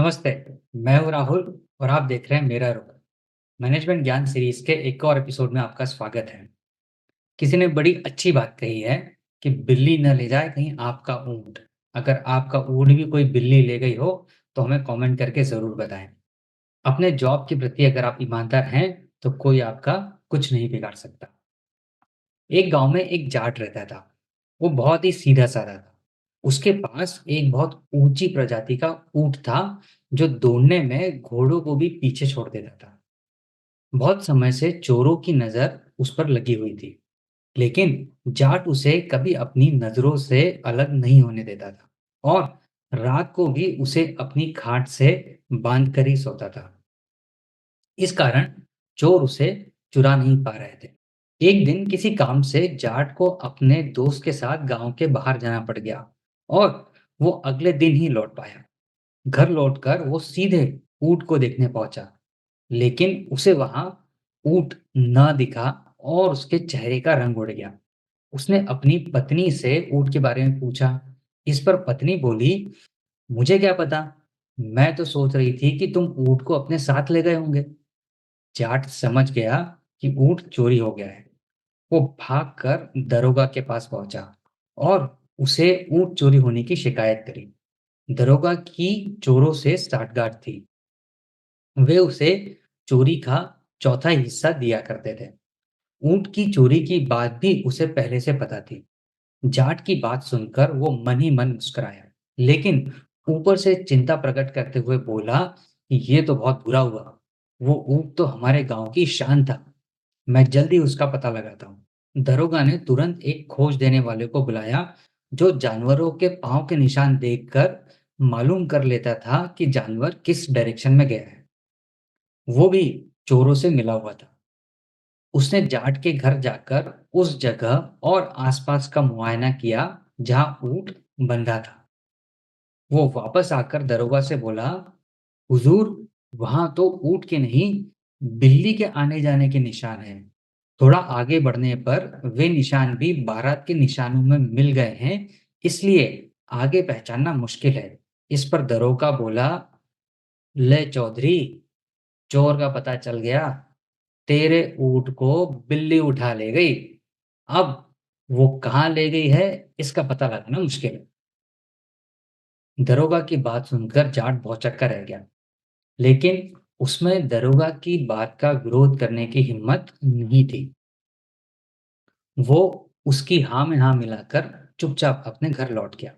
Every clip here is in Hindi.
नमस्ते, मैं हूँ राहुल और आप देख रहे हैं मेरा रुख। मैनेजमेंट ज्ञान सीरीज के एक और एपिसोड में आपका स्वागत है। किसी ने बड़ी अच्छी बात कही है कि बिल्ली न ले जाए कहीं आपका ऊँट। अगर आपका ऊँट भी कोई बिल्ली ले गई हो, तो हमें कमेंट करके ज़रूर बताएं। अपने जॉब के प्रति अगर आप ईमानदार हैं, तो कोई आपका कुछ नहीं बिगाड़ सकता। एक गांव में एक जाट रहता था। वो बहुत ही सीधा-साधा था। उसके पास एक बहुत ऊंची प्रजाति का ऊंट था, जो दौड़ने में घोड़ों को भी पीछे छोड़ देता था। बहुत समय से चोरों की नजर उस पर लगी हुई थी, लेकिन जाट उसे कभी अपनी नजरों से अलग नहीं होने देता था और रात को भी उसे अपनी खाट से बांध कर ही सोता था। इस कारण चोर उसे चुरा नहीं पा रहे थे। एक दिन किसी काम से जाट को अपने दोस्त के साथ गांव के बाहर जाना पड़ गया और वो अगले दिन ही लौट पाया। घर लौटकर वो सीधे ऊंट को देखने पहुंचा, लेकिन उसे वहां ऊंट ना दिखा और उसके चेहरे का रंग उड़ गया। उसने अपनी पत्नी से ऊंट के बारे में पूछा। इस पर पत्नी बोली, मुझे क्या पता, मैं तो सोच रही थी कि तुम ऊंट को अपने साथ ले गए होंगे। जाट समझ गया कि ऊंट चोरी हो गया है। वो भागकर दरोगा के पास पहुंचा और उसे ऊंट चोरी होने की शिकायत करी। दरोगा की चोरों से साठगांठ थी। वे उसे चोरी का चौथा हिस्सा दिया करते थे। ऊंट की चोरी की बात भी उसे पहले से पता थी। जाट की बात सुनकर वो मन ही मन मुस्कुराया, लेकिन ऊपर से चिंता प्रकट करते हुए बोला कि ये तो बहुत बुरा हुआ। वो ऊंट तो हमारे गांव की शान था। मैं जल्दी उसका पता लगाता हूँ। दरोगा ने तुरंत एक खोज देने वाले को बुलाया, जो जानवरों के पाँव के निशान देखकर मालूम कर लेता था कि जानवर किस डायरेक्शन में गया है। वो भी चोरों से मिला हुआ था। उसने जाट के घर जाकर उस जगह और आसपास का मुआयना किया जहां ऊंट बंधा था। वो वापस आकर दरोगा से बोला, हुजूर, वहां तो ऊंट के नहीं, बिल्ली के आने जाने के निशान हैं। थोड़ा आगे बढ़ने पर वे निशान भी बारात के निशानों में मिल गए हैं, इसलिए आगे पहचानना मुश्किल है। इस पर दरोगा बोला, ले चौधरी, चोर का पता चल गया। तेरे ऊंट को बिल्ली उठा ले गई। अब वो कहाँ ले गई है, इसका पता लगाना मुश्किल है। दरोगा की बात सुनकर जाट भौंचक्का रह गया, लेकिन उसमें दरोगा की बात का विरोध करने की हिम्मत नहीं थी। वो उसकी हाँ में हाँ मिलाकर चुपचाप अपने घर लौट गया।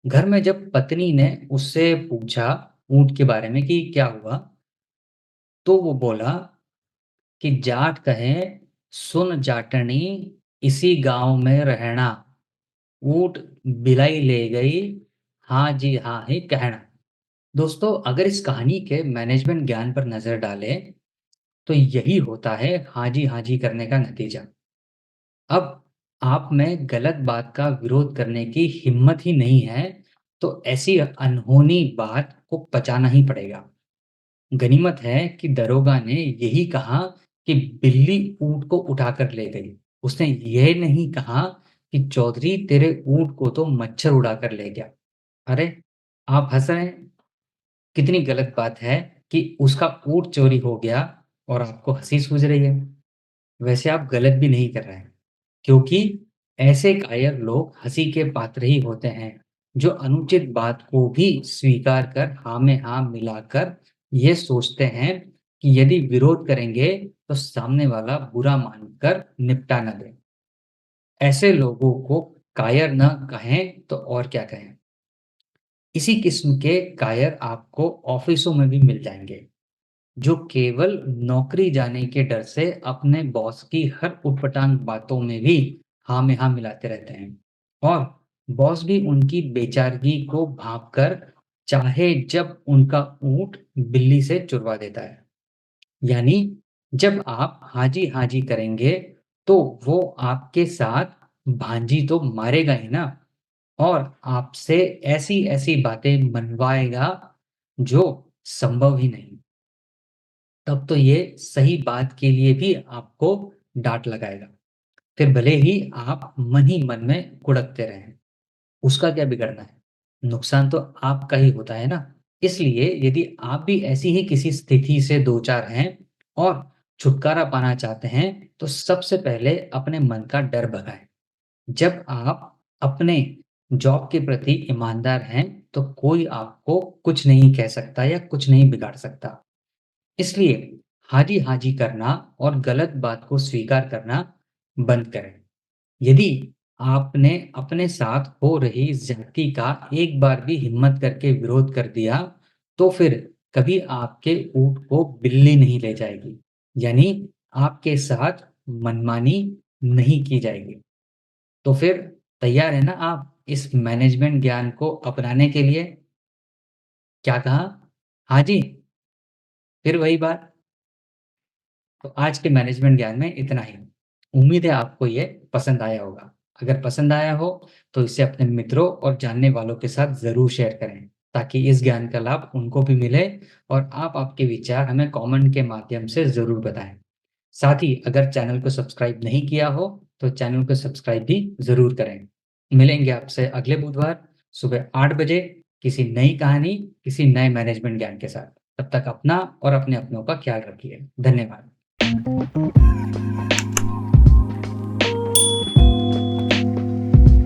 घर में जब पत्नी ने उससे पूछा ऊंट के बारे में कि क्या हुआ, तो वो बोला कि जाट कहे, सुन जाटनी, इसी गांव में रहना, ऊंट बिलाई ले गई, हाँ जी हाँ ही कहना। दोस्तों, अगर इस कहानी के मैनेजमेंट ज्ञान पर नजर डालें, तो यही होता है हाँ जी करने का नतीजा। अब आप में गलत बात का विरोध करने की हिम्मत ही नहीं है, तो ऐसी अनहोनी बात को पचाना ही पड़ेगा। गनीमत है कि दरोगा ने यही कहा कि बिल्ली ऊंट को उठाकर ले गई। उसने यह नहीं कहा कि चौधरी, तेरे ऊंट को तो मच्छर उड़ाकर ले गया। अरे, आप हंस रहे हैं? कितनी गलत बात है कि उसका ऊंट चोरी हो गया और आपको हंसी सूझ रही है। वैसे आप गलत भी नहीं कर रहे हैं, क्योंकि ऐसे कायर लोग हंसी के पात्र ही होते हैं, जो अनुचित बात को भी स्वीकार कर हाँ में हाँ मिलाकर ये सोचते हैं कि यदि विरोध करेंगे तो सामने वाला बुरा मानकर निपटा न दे। ऐसे लोगों को कायर न कहें तो और क्या कहें। इसी किस्म के कायर आपको ऑफिसों में भी मिल जाएंगे, जो केवल नौकरी जाने के डर से अपने बॉस की हर उटपटांग बातों में भी हाँ में हाँ मिलाते रहते हैं और बॉस भी उनकी बेचारगी को भांपकर चाहे जब उनका ऊंट बिल्ली से चुरवा देता है। यानी जब आप हाँ जी करेंगे, तो वो आपके साथ भांजी तो मारेगा ही ना, और आपसे ऐसी-ऐसी बातें मनवाएगा जो संभव ही नहीं। तब तो ये सही बात के लिए भी आपको डाँट लगाएगा। फिर भले ही आप मन ही मन में कुढ़कते रहें, उसका क्या बिगड़ना है? नुकसान तो आपका ही होता है ना। इसलिए यदि आप भी ऐसी ही किसी स्थिति से दो-चार हैं और छुटकारा पाना चाहते हैं, तो सबसे पहले अपने मन का डर भगाएँ। जब आप अपने जॉब के प्रति ईमानदार हैं, तो कोई आपको कुछ नहीं कह सकता या कुछ नहीं बिगाड़ सकता। इसलिए हाजी-हाजी करना और गलत बात को स्वीकार करना बंद करें। यदि आपने अपने साथ हो रही ज़्यादती का एक बार भी हिम्मत करके विरोध कर दिया, तो फिर कभी आपके ऊँट को बिल्ली नहीं ले जाएगी। यानी आपके साथ मनमानी नहीं की जाएगी। तो फिर तैयार हैं ना आप इस मैनेजमेंट ज्ञान को अपनाने के लिए? क्या कहा? हाँ जी, फिर वही बात। तो आज के मैनेजमेंट ज्ञान में इतना ही। उम्मीद है आपको ये पसंद आया होगा। अगर पसंद आया हो तो इसे अपने मित्रों और जानने वालों के साथ ज़रूर शेयर करें, ताकि इस ज्ञान का लाभ उनको भी मिले और आप आपके विचार हमें कमेंट के माध्यम से ज़रूर बताएँ। साथ ही अगर चैनल को सब्सक्राइब नहीं किया हो, तो चैनल को सब्सक्राइब भी ज़रूर करें। मिलेंगे आपसे अगले बुधवार सुबह 8 बजे किसी नई कहानी, किसी नए मैनेजमेंट ज्ञान के साथ। तब तक अपना और अपने अपनों का ख्याल रखिए। धन्यवाद।